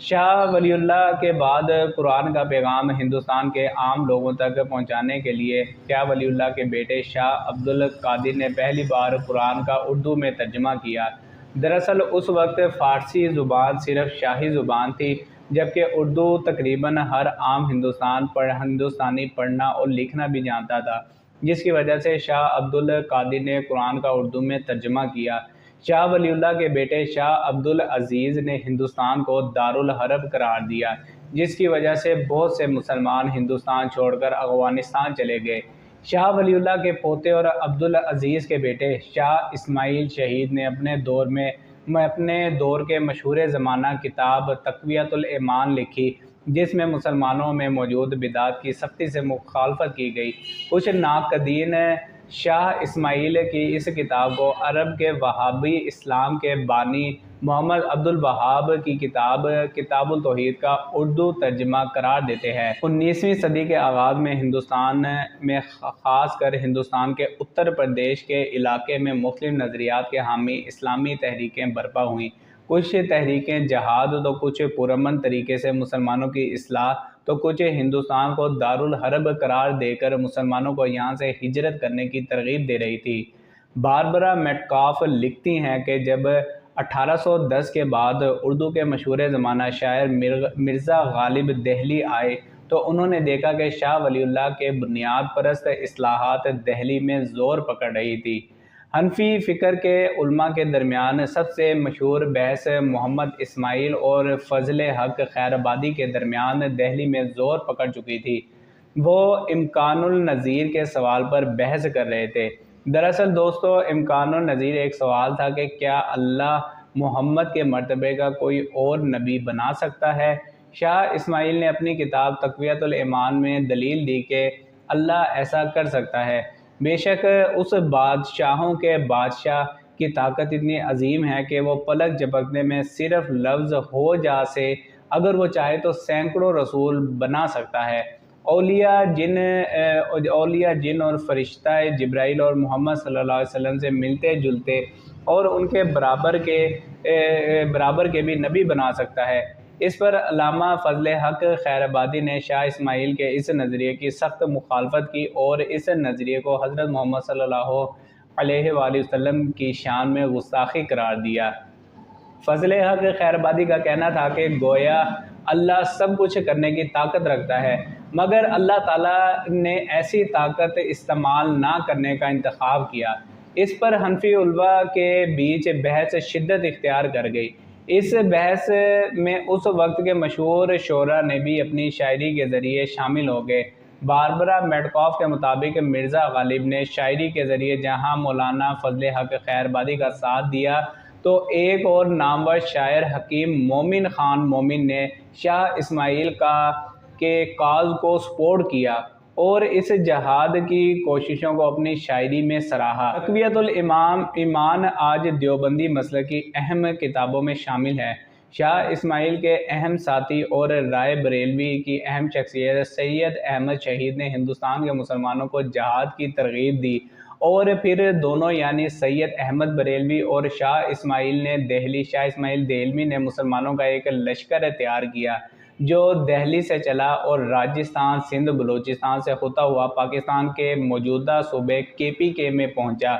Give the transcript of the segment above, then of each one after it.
شاہ ولی اللہ کے بعد قرآن کا پیغام ہندوستان کے عام لوگوں تک پہنچانے کے لیے شاہ ولی اللہ کے بیٹے شاہ عبد القادر نے پہلی بار قرآن کا اردو میں ترجمہ کیا۔ دراصل اس وقت فارسی زبان صرف شاہی زبان تھی، جبکہ اردو تقریباً ہر عام ہندوستانی پڑھنا اور لکھنا بھی جانتا تھا، جس کی وجہ سے شاہ عبد القادر نے قرآن کا اردو میں ترجمہ کیا۔ شاہ ولی اللہ کے بیٹے شاہ عبد العزیز نے ہندوستان کو دارالحرب قرار دیا، جس کی وجہ سے بہت سے مسلمان ہندوستان چھوڑ کر افغانستان چلے گئے۔ شاہ ولی اللہ کے پوتے اور عبد العزیز کے بیٹے شاہ اسماعیل شہید نے اپنے دور کے مشہور زمانہ کتاب تقویۃ الایمان لکھی، جس میں مسلمانوں میں موجود بدعات کی سختی سے مخالفت کی گئی۔ کچھ ناقدین شاہ اسماعیل کی اس کتاب کو عرب کے وہابی اسلام کے بانی محمد عبد الوہاب کی کتاب التوحید کا اردو ترجمہ قرار دیتے ہیں۔ 19ویں صدی کے آغاز میں ہندوستان میں خاص کر ہندوستان کے اتر پردیش کے علاقے میں مختلف نظریات کے حامی اسلامی تحریکیں برپا ہوئیں۔ کچھ تحریکیں جہاد تو کچھ پرامن طریقے سے مسلمانوں کی اصلاح تو کچھ ہندوستان کو دارالحرب قرار دے کر مسلمانوں کو یہاں سے ہجرت کرنے کی ترغیب دے رہی تھی۔ باربرا میٹکاف لکھتی ہیں کہ جب 1810 کے بعد اردو کے مشہور زمانہ شاعر مرزا غالب دہلی آئے تو انہوں نے دیکھا کہ شاہ ولی اللہ کے بنیاد پرست اصلاحات دہلی میں زور پکڑ رہی تھی۔ حنفی فکر کے علماء کے درمیان سب سے مشہور بحث محمد اسماعیل اور فضل حق خیر آبادی کے درمیان دہلی میں زور پکڑ چکی تھی۔ وہ امکان النظیر کے سوال پر بحث کر رہے تھے۔ دراصل دوستو، امکان النظیر ایک سوال تھا کہ کیا اللہ محمد کے مرتبے کا کوئی اور نبی بنا سکتا ہے؟ شاہ اسماعیل نے اپنی کتاب تقویۃ الایمان میں دلیل دی کہ اللہ ایسا کر سکتا ہے۔ بے شک اس بادشاہوں کے بادشاہ کی طاقت اتنی عظیم ہے کہ وہ پلک جھپکنے میں صرف لفظ ہو جا سے اگر وہ چاہے تو سینکڑوں رسول بنا سکتا ہے۔ اولیاء جن اور فرشتہ جبرائیل اور محمد صلی اللہ علیہ وسلم سے ملتے جلتے اور ان کے برابر کے بھی نبی بنا سکتا ہے۔ اس پر علامہ فضل حق خیر آبادی نے شاہ اسماعیل کے اس نظریے کی سخت مخالفت کی اور اس نظریے کو حضرت محمد صلی اللہ علیہ وآلہ وسلم کی شان میں گستاخی قرار دیا۔ فضل حق خیر آبادی کا کہنا تھا کہ گویا اللہ سب کچھ کرنے کی طاقت رکھتا ہے، مگر اللہ تعالیٰ نے ایسی طاقت استعمال نہ کرنے کا انتخاب کیا۔ اس پر حنفی علماء کے بیچ بحث شدت اختیار کر گئی۔ اس بحث میں اس وقت کے مشہور شعراء نے بھی اپنی شاعری کے ذریعے شامل ہو گئے۔ باربرا میٹکاف کے مطابق مرزا غالب نے شاعری کے ذریعے جہاں مولانا فضل حق خیر آبادی کا ساتھ دیا تو ایک اور نامور شاعر حکیم مومن خان مومن نے شاہ اسماعیل کے کاز کو سپورٹ کیا اور اس جہاد کی کوششوں کو اپنی شاعری میں سراہا۔ تقویۃ الایمان آج دیوبندی مسلک کی اہم کتابوں میں شامل ہے۔ شاہ اسماعیل کے اہم ساتھی اور رائے بریلوی کی اہم شخصیت سید احمد شہید نے ہندوستان کے مسلمانوں کو جہاد کی ترغیب دی اور پھر دونوں یعنی سید احمد بریلوی اور شاہ اسماعیل دہلوی نے مسلمانوں کا ایک لشکر تیار کیا جو دہلی سے چلا اور راجستھان، سندھ، بلوچستان سے ہوتا ہوا پاکستان کے موجودہ صوبے KPK میں پہنچا۔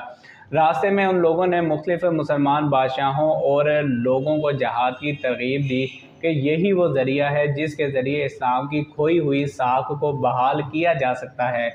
راستے میں ان لوگوں نے مختلف مسلمان بادشاہوں اور لوگوں کو جہاد کی ترغیب دی کہ یہی وہ ذریعہ ہے جس کے ذریعے اسلام کی کھوئی ہوئی ساکھ کو بحال کیا جا سکتا ہے۔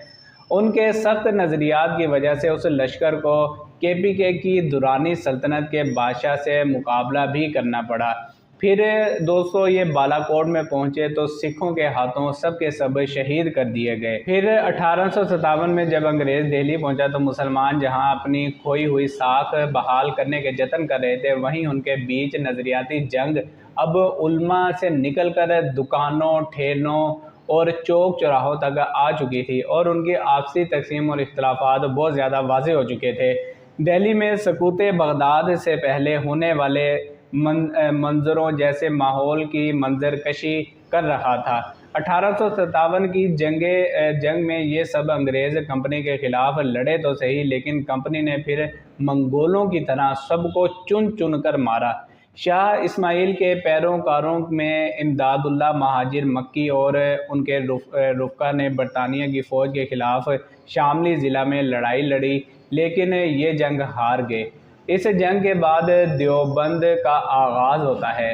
ان کے سخت نظریات کی وجہ سے اس لشکر کو KPK کی دورانی سلطنت کے بادشاہ سے مقابلہ بھی کرنا پڑا۔ پھر دوستو یہ بالاکوٹ میں پہنچے تو سکھوں کے ہاتھوں سب کے سب شہید کر دیے گئے۔ پھر 1857 میں جب انگریز دہلی پہنچا تو مسلمان جہاں اپنی کھوئی ہوئی ساکھ بحال کرنے کے جتن کر رہے تھے، وہیں ان کے بیچ نظریاتی جنگ اب علماء سے نکل کر دکانوں، ٹھیلوں اور چوک چوراہوں تک آ چکی تھی اور ان کی آپسی تقسیم اور اختلافات بہت زیادہ واضح ہو چکے تھے۔ دہلی میں سقوط بغداد سے پہلے ہونے والے منظروں جیسے ماحول کی منظر کشی کر رہا تھا۔ 1857 کی جنگ میں یہ سب انگریز کمپنی کے خلاف لڑے تو صحیح، لیکن کمپنی نے پھر منگولوں کی طرح سب کو چن چن کر مارا۔ شاہ اسماعیل کے پیروکاروں میں امداد اللہ مہاجر مکی اور ان کے رفقا نے برطانیہ کی فوج کے خلاف شاملی ضلع میں لڑائی لڑی، لیکن یہ جنگ ہار گئے۔ اس جنگ کے بعد دیوبند کا آغاز ہوتا ہے۔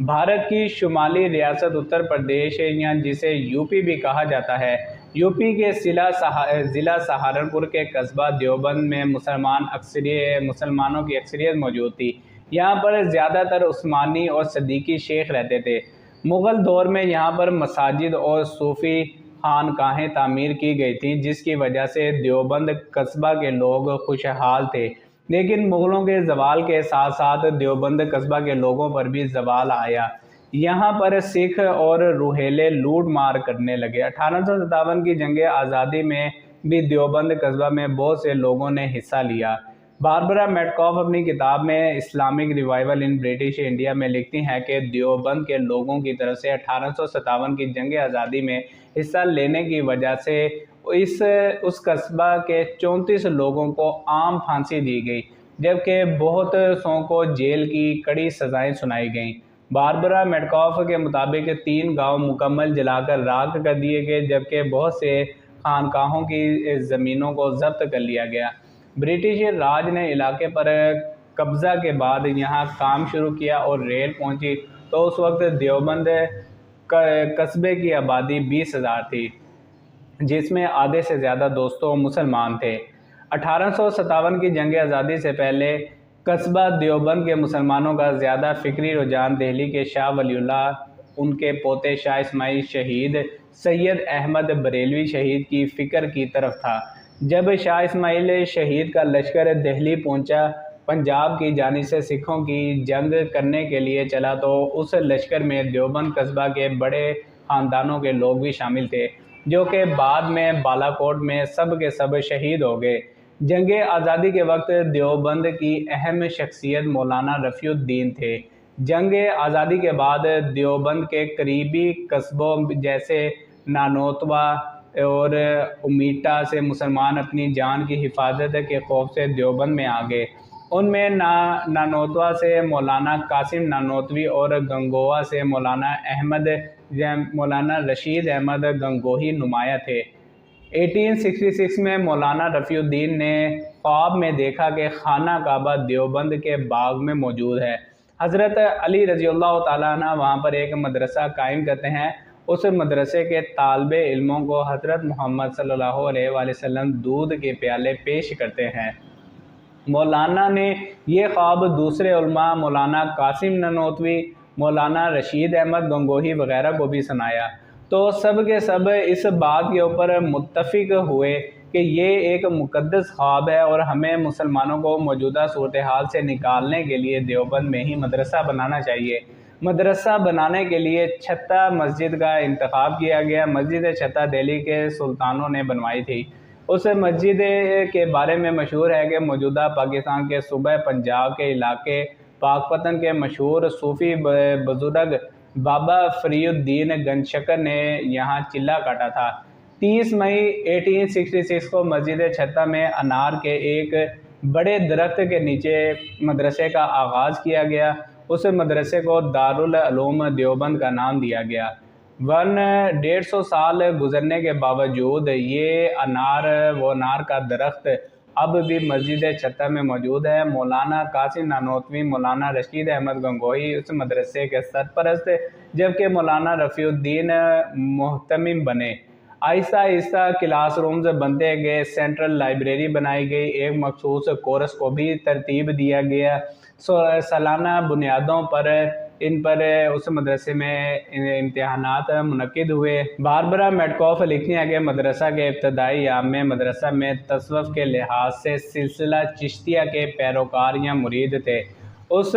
بھارت کی شمالی ریاست اتر پردیش یا جسے یو پی بھی کہا جاتا ہے، یو پی کے ضلع سہارنپور کے قصبہ دیوبند میں مسلمانوں کی اکثریت موجود تھی۔ یہاں پر زیادہ تر عثمانی اور صدیقی شیخ رہتے تھے۔ مغل دور میں یہاں پر مساجد اور صوفی خانقاہیں تعمیر کی گئی تھیں، جس کی وجہ سے دیوبند قصبہ کے لوگ خوشحال تھے، لیکن مغلوں کے زوال کے ساتھ ساتھ دیوبند قصبہ کے لوگوں پر بھی زوال آیا۔ یہاں پر سکھ اور روہیلے لوٹ مار کرنے لگے۔ 1857 کی جنگ آزادی میں بھی دیوبند قصبہ میں بہت سے لوگوں نے حصہ لیا۔ باربرا میٹکاف اپنی کتاب میں اسلامک ریوائول ان برٹش انڈیا میں لکھتی ہیں کہ دیوبند کے لوگوں کی طرف سے 1857 کی جنگ آزادی میں حصہ لینے کی وجہ سے اس قصبہ کے 34 لوگوں کو عام پھانسی دی گئی، جبکہ بہت سو کو جیل کی کڑی سزائیں سنائی گئیں۔ باربرا میٹکاف کے مطابق 3 گاؤں مکمل جلا کر راکھ کر دیے گئے، جبکہ بہت سے خانقاہوں کی زمینوں کو ضبط کر لیا گیا۔ برٹش راج نے علاقے پر قبضہ کے بعد یہاں کام شروع کیا اور ریل پہنچی تو اس وقت دیوبند قصبے کی آبادی 20,000 تھی، جس میں آدھے سے زیادہ دوستوں مسلمان تھے۔ 1857 کی جنگ آزادی سے پہلے قصبہ دیوبند کے مسلمانوں کا زیادہ فکری رجحان دہلی کے شاہ ولی اللہ، ان کے پوتے شاہ اسماعیل شہید، سید احمد بریلوی شہید کی فکر کی طرف تھا۔ جب شاہ اسماعیل شہید کا لشکر دہلی پہنچا، پنجاب کی جانب سے سکھوں کی جنگ کرنے کے لیے چلا، تو اس لشکر میں دیوبند قصبہ کے بڑے خاندانوں کے لوگ بھی شامل تھے، جو کہ بعد میں بالاکوٹ میں سب کے سب شہید ہو گئے۔ جنگ آزادی کے وقت دیوبند کی اہم شخصیت مولانا رفیع الدین تھے۔ جنگ آزادی کے بعد دیوبند کے قریبی قصبوں جیسے نانوتوا اور امیٹا سے مسلمان اپنی جان کی حفاظت کے خوف سے دیوبند میں آ گئے۔ ان میں نانوتوا سے مولانا قاسم نانوتوی اور گنگوہ سے مولانا رشید احمد گنگوہی نمایاں تھے۔ 1866 میں مولانا رفیع الدین نے خواب میں دیکھا کہ خانہ کعبہ دیوبند کے باغ میں موجود ہے۔ حضرت علی رضی اللہ تعالیٰ عنہ وہاں پر ایک مدرسہ قائم کرتے ہیں۔ اس مدرسے کے طالب علموں کو حضرت محمد صلی اللہ علیہ وآلہ وسلم دودھ کے پیالے پیش کرتے ہیں۔ مولانا نے یہ خواب دوسرے علماء مولانا قاسم نانوتوی، مولانا رشید احمد گنگوہی وغیرہ کو بھی سنایا، تو سب کے سب اس بات کے اوپر متفق ہوئے کہ یہ ایک مقدس خواب ہے اور ہمیں مسلمانوں کو موجودہ صورتحال سے نکالنے کے لیے دیوبند میں ہی مدرسہ بنانا چاہیے۔ مدرسہ بنانے کے لیے چھتہ مسجد کا انتخاب کیا گیا۔ مسجد چھتہ دہلی کے سلطانوں نے بنوائی تھی۔ اس مسجد کے بارے میں مشہور ہے کہ موجودہ پاکستان کے صوبہ پنجاب کے علاقے پاکپتن کے مشہور صوفی بزرگ بابا فرید الدین گنج شکر نے یہاں چلہ کاٹا تھا۔ 30 مئی 1866 کو مسجد چھتہ میں انار کے ایک بڑے درخت کے نیچے مدرسے کا آغاز کیا گیا۔ اس مدرسے کو دارالعلوم دیوبند کا نام دیا گیا۔ 150 سال گزرنے کے باوجود یہ انار کا درخت اب بھی مسجد چھتہ میں موجود ہے۔ مولانا قاسم نانوتوی، مولانا رشید احمد گنگوہی اس مدرسے کے سرپرست، جبکہ مولانا رفیع الدین محتمم بنے۔ آہستہ آہستہ کلاس رومز بنتے گئے، سینٹرل لائبریری بنائی گئی، ایک مخصوص کورس کو بھی ترتیب دیا گیا۔ سالانہ بنیادوں پر ان پر اس مدرسے میں امتحانات منعقد ہوئے۔ باربرا میٹکاف لکھتی ہیں کہ مدرسہ کے ابتدائی ایام میں مدرسہ میں تصوف کے لحاظ سے سلسلہ چشتیہ کے پیروکار یا مرید تھے۔ اس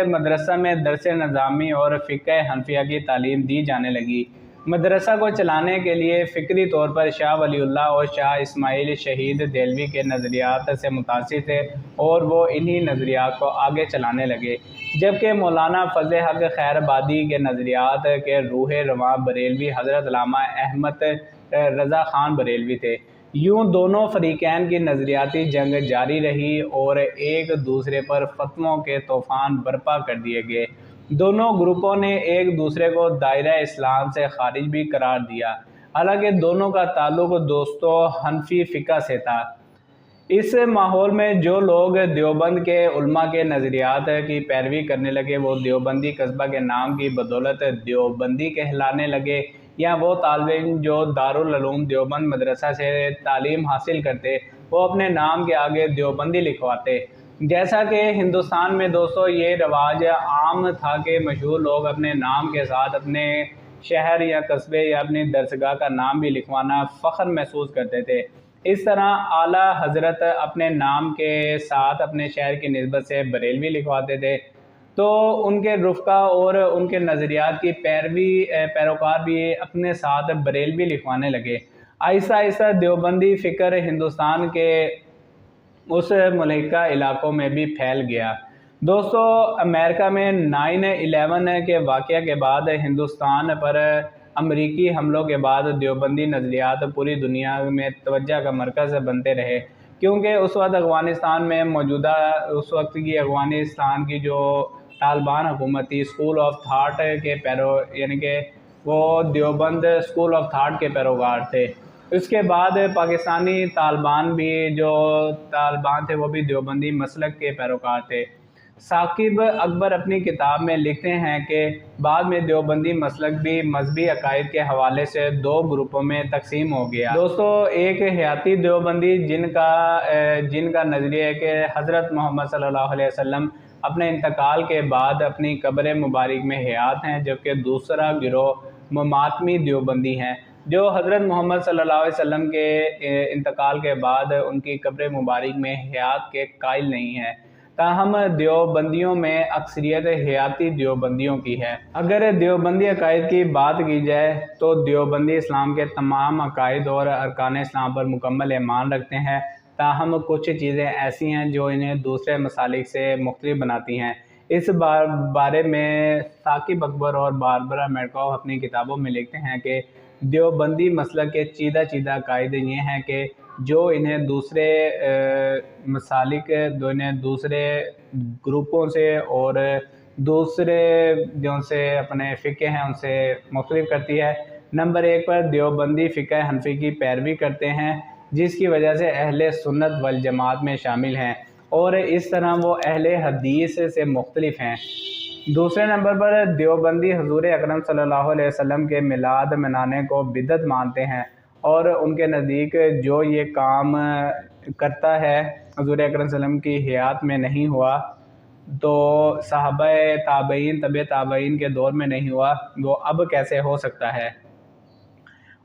مدرسہ میں درس نظامی اور فقہ حنفیہ کی تعلیم دی جانے لگی۔ مدرسہ کو چلانے کے لیے فکری طور پر شاہ ولی اللہ اور شاہ اسماعیل شہید دہلوی کے نظریات سے متاثر تھے اور وہ انہی نظریات کو آگے چلانے لگے، جبکہ مولانا فضل حق خیر آبادی کے نظریات کے روح رواں بریلوی حضرت علامہ احمد رضا خان بریلوی تھے۔ یوں دونوں فریقین کی نظریاتی جنگ جاری رہی اور ایک دوسرے پر فتووں کے طوفان برپا کر دیے گئے۔ دونوں گروپوں نے ایک دوسرے کو دائرہ اسلام سے خارج بھی قرار دیا، حالانکہ دونوں کا تعلق دوستو حنفی فقہ سے تھا۔ اس ماحول میں جو لوگ دیوبند کے علماء کے نظریات کی پیروی کرنے لگے وہ دیوبندی قصبہ کے نام کی بدولت دیوبندی کہلانے لگے، یا وہ طالب علم جو دارالعلوم دیوبند مدرسہ سے تعلیم حاصل کرتے وہ اپنے نام کے آگے دیوبندی لکھواتے۔ جیسا کہ ہندوستان میں دوستو یہ رواج عام تھا کہ مشہور لوگ اپنے نام کے ساتھ اپنے شہر یا قصبے یا اپنی درسگاہ کا نام بھی لکھوانا فخر محسوس کرتے تھے۔ اس طرح اعلیٰ حضرت اپنے نام کے ساتھ اپنے شہر کی نسبت سے بریلوی لکھواتے تھے، تو ان کے رفقا اور ان کے نظریات کی پیروکار بھی اپنے ساتھ بریلوی لکھوانے لگے۔ آہستہ آہستہ دیوبندی فکر ہندوستان کے اس ملحقہ علاقوں میں بھی پھیل گیا۔ دوستو امریکہ میں 9/11 کے واقعہ کے بعد ہندوستان پر امریکی حملوں کے بعد دیوبندی نظریات پوری دنیا میں توجہ کا مرکز بنتے رہے، کیونکہ اس وقت کی افغانستان کی جو طالبان حکومت تھی اسکول آف تھاٹ کے یعنی کہ وہ دیوبند اسکول آف تھاٹ کے پیروکار تھے۔ اس کے بعد پاکستانی طالبان تھے وہ بھی دیوبندی مسلک کے پیروکار تھے۔ ثاقب اکبر اپنی کتاب میں لکھتے ہیں کہ بعد میں دیوبندی مسلک بھی مذہبی عقائد کے حوالے سے 2 گروپوں میں تقسیم ہو گیا۔ دوستو ایک حیاتی دیوبندی جن کا نظریہ ہے کہ حضرت محمد صلی اللہ علیہ وسلم اپنے انتقال کے بعد اپنی قبر مبارک میں حیات ہیں، جبکہ دوسرا گروہ مماتمی دیوبندی ہیں جو حضرت محمد صلی اللہ علیہ وسلم کے انتقال کے بعد ان کی قبر مبارک میں حیات کے قائل نہیں ہیں۔ تاہم دیوبندیوں میں اکثریت حیاتی دیوبندیوں کی ہے۔ اگر دیوبندی عقائد کی بات کی جائے تو دیوبندی اسلام کے تمام عقائد اور ارکان اسلام پر مکمل ایمان رکھتے ہیں، تاہم کچھ چیزیں ایسی ہیں جو انہیں دوسرے مسالک سے مختلف بناتی ہیں۔ اس بارے میں ثاقب اکبر اور باربرا میڈکوف اپنی کتابوں میں لکھتے ہیں کہ دیوبندی مسلک کے چیدہ عقائد یہ ہیں کہ جو انہیں دوسرے دوسرے گروپوں سے اور دوسرے جو سے اپنے فقہ ہیں ان سے مختلف کرتی ہے۔ نمبر 1 پر دیوبندی فقہ حنفی کی پیروی کرتے ہیں، جس کی وجہ سے اہل سنت والجماعت میں شامل ہیں اور اس طرح وہ اہل حدیث سے مختلف ہیں۔ دوسرے نمبر پر دیوبندی حضور اکرم صلی اللہ علیہ وسلم کے میلاد منانے کو بدعت مانتے ہیں، اور ان کے نزدیک جو یہ کام کرتا ہے حضور اکرم صلی اللہ علیہ وسلم کی حیات میں نہیں ہوا تو صحابہ تابعین طبع تابعین کے دور میں نہیں ہوا، وہ اب کیسے ہو سکتا ہے۔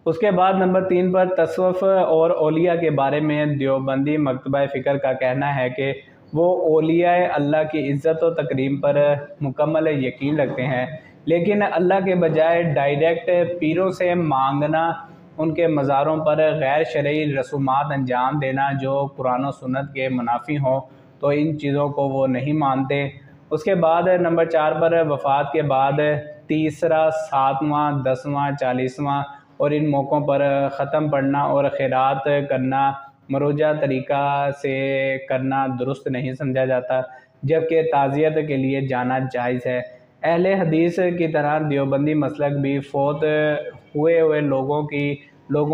اس کے بعد نمبر 3 پر تصوف اور اولیاء کے بارے میں دیوبندی مکتبہ فکر کا کہنا ہے کہ وہ اولیاء اللہ کی عزت و تکریم پر مکمل یقین رکھتے ہیں، لیکن اللہ کے بجائے ڈائریکٹ پیروں سے مانگنا، ان کے مزاروں پر غیر شرعی رسومات انجام دینا جو قرآن و سنت کے منافی ہوں، تو ان چیزوں کو وہ نہیں مانتے۔ اس کے بعد نمبر 4 پر وفات کے بعد تیسرا، 7واں، 10واں، 40واں اور ان موقعوں پر ختم پڑھنا اور خیرات کرنا مروجہ طریقہ سے کرنا درست نہیں سمجھا جاتا، جبکہ تعزیت کے لیے جانا جائز ہے۔ اہل حدیث کی طرح دیوبندی مسلک بھی فوت ہوئے لوگوں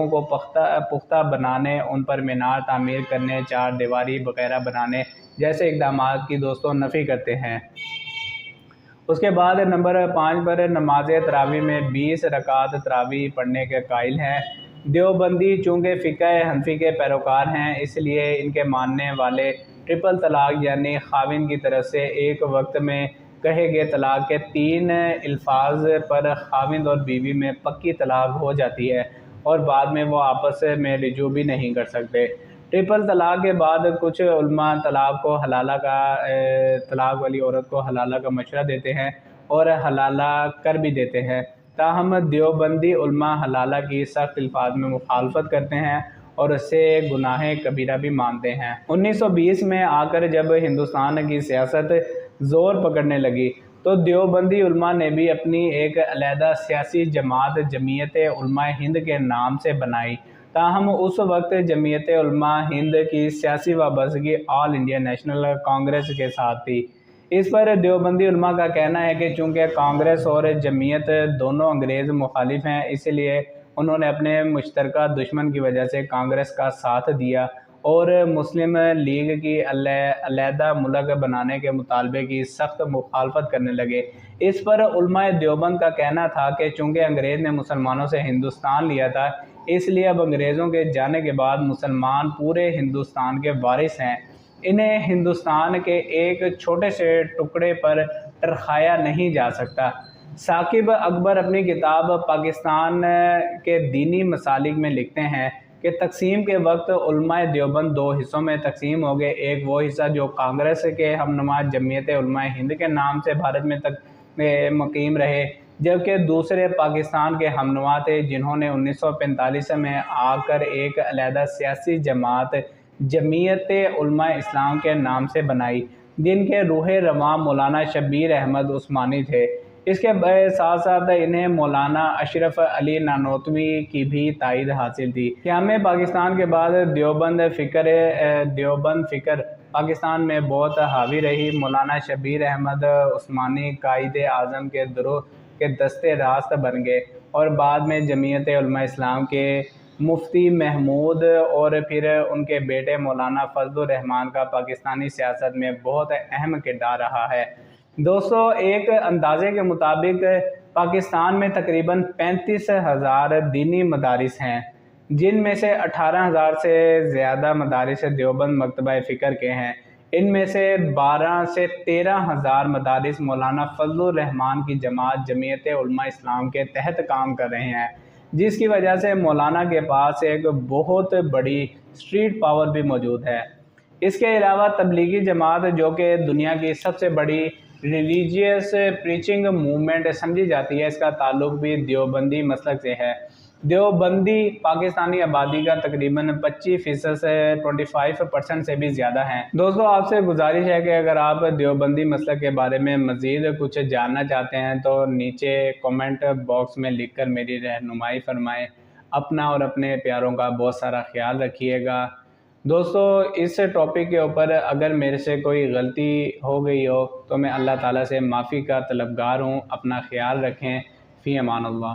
کو پختہ بنانے، ان پر مینار تعمیر کرنے، چار دیواری وغیرہ بنانے جیسے اقدامات کی دوستوں نفی کرتے ہیں۔ اس کے بعد نمبر 5 پر نماز تراویح میں 20 رکعت تراویح پڑھنے کے قائل ہیں۔ دیوبندی چونکہ فقہ حنفی کے پیروکار ہیں، اس لیے ان کے ماننے والے ٹرپل طلاق یعنی خاوند کی طرف سے ایک وقت میں کہے گئے طلاق کے 3 الفاظ پر خاوند اور بیوی میں پکی طلاق ہو جاتی ہے اور بعد میں وہ آپس میں رجوع بھی نہیں کر سکتے۔ ٹرپل طلاق کے بعد کچھ علماء طلاق والی عورت کو حلالہ کا مشورہ دیتے ہیں اور حلالہ کر بھی دیتے ہیں، تاہم دیوبندی علماء حلالہ کی سخت الفاظ میں مخالفت کرتے ہیں اور اسے گناہ کبیرہ بھی مانتے ہیں۔ 1920 میں آ کر جب ہندوستان کی سیاست زور پکڑنے لگی تو دیوبندی علماء نے بھی اپنی ایک علیحدہ سیاسی جماعت جمعیت علماء ہند کے نام سے بنائی، تاہم اس وقت جمعیت علماء ہند کی سیاسی وابستگی آل انڈیا نیشنل کانگریس کے ساتھ تھی۔ اس پر دیوبندی علماء کا کہنا ہے کہ چونکہ کانگریس اور جمعیت دونوں انگریز مخالف ہیں، اس لیے انہوں نے اپنے مشترکہ دشمن کی وجہ سے کانگریس کا ساتھ دیا اور مسلم لیگ کی علیحدہ ملک بنانے کے مطالبے کی سخت مخالفت کرنے لگے۔ اس پر علماء دیوبند کا کہنا تھا کہ چونکہ انگریز نے مسلمانوں سے ہندوستان لیا تھا، اس لیے اب انگریزوں کے جانے کے بعد مسلمان پورے ہندوستان کے وارث ہیں، انہیں ہندوستان کے ایک چھوٹے سے ٹکڑے پر ٹرکایا نہیں جا سکتا۔ ثاقب اکبر اپنی کتاب پاکستان کے دینی مسالک میں لکھتے ہیں کہ تقسیم کے وقت علماء دیوبند دو حصوں میں تقسیم ہو گئے۔ ایک وہ حصہ جو کانگریس کے ہمنما جمعیت علماء ہند کے نام سے بھارت میں مقیم رہے، جبکہ دوسرے پاکستان کے ہمنما تھے جنہوں نے 1945 میں آ کر ایک علیحدہ سیاسی جماعت جمعیت علماء اسلام کے نام سے بنائی، جن کے روح رواں مولانا شبیر احمد عثمانی تھے۔ اس کے ساتھ ساتھ انہیں مولانا اشرف علی نانوتوی کی بھی تائید حاصل تھی۔ قیام پاکستان کے بعد دیوبند فکر پاکستان میں بہت حاوی رہی۔ مولانا شبیر احمد عثمانی قائد اعظم کے گروہ کے دستے راست بن گئے اور بعد میں جمعیت علماء اسلام کے مفتی محمود اور پھر ان کے بیٹے مولانا فضل الرحمان کا پاکستانی سیاست میں بہت اہم کردار رہا ہے۔ دوستو، ایک اندازے کے مطابق پاکستان میں تقریباً 35,000 دینی مدارس ہیں، جن میں سے 18,000 سے زیادہ مدارس دیوبند مکتبہ فکر کے ہیں۔ ان میں سے 12 سے 13,000 مدارس مولانا فضل الرحمان کی جماعت جمعیت علماء اسلام کے تحت کام کر رہے ہیں، جس کی وجہ سے مولانا کے پاس ایک بہت بڑی اسٹریٹ پاور بھی موجود ہے۔ اس کے علاوہ تبلیغی جماعت، جو کہ دنیا کی سب سے بڑی ریلیجیس پریچنگ موومنٹ سمجھی جاتی ہے، اس کا تعلق بھی دیوبندی مسلک سے ہے۔ دیوبندی پاکستانی آبادی کا تقریباً 25% سے 25% سے بھی زیادہ ہیں۔ دوستو، آپ سے گزارش ہے کہ اگر آپ دیوبندی مسلک کے بارے میں مزید کچھ جاننا چاہتے ہیں تو نیچے کمنٹ باکس میں لکھ کر میری رہنمائی فرمائیں۔ اپنا اور اپنے پیاروں کا بہت سارا خیال رکھیے گا۔ دوستو، اس ٹاپک کے اوپر اگر میرے سے کوئی غلطی ہو گئی ہو تو میں اللہ تعالیٰ سے معافی کا طلبگار ہوں۔ اپنا خیال رکھیں۔ فی امان اللہ۔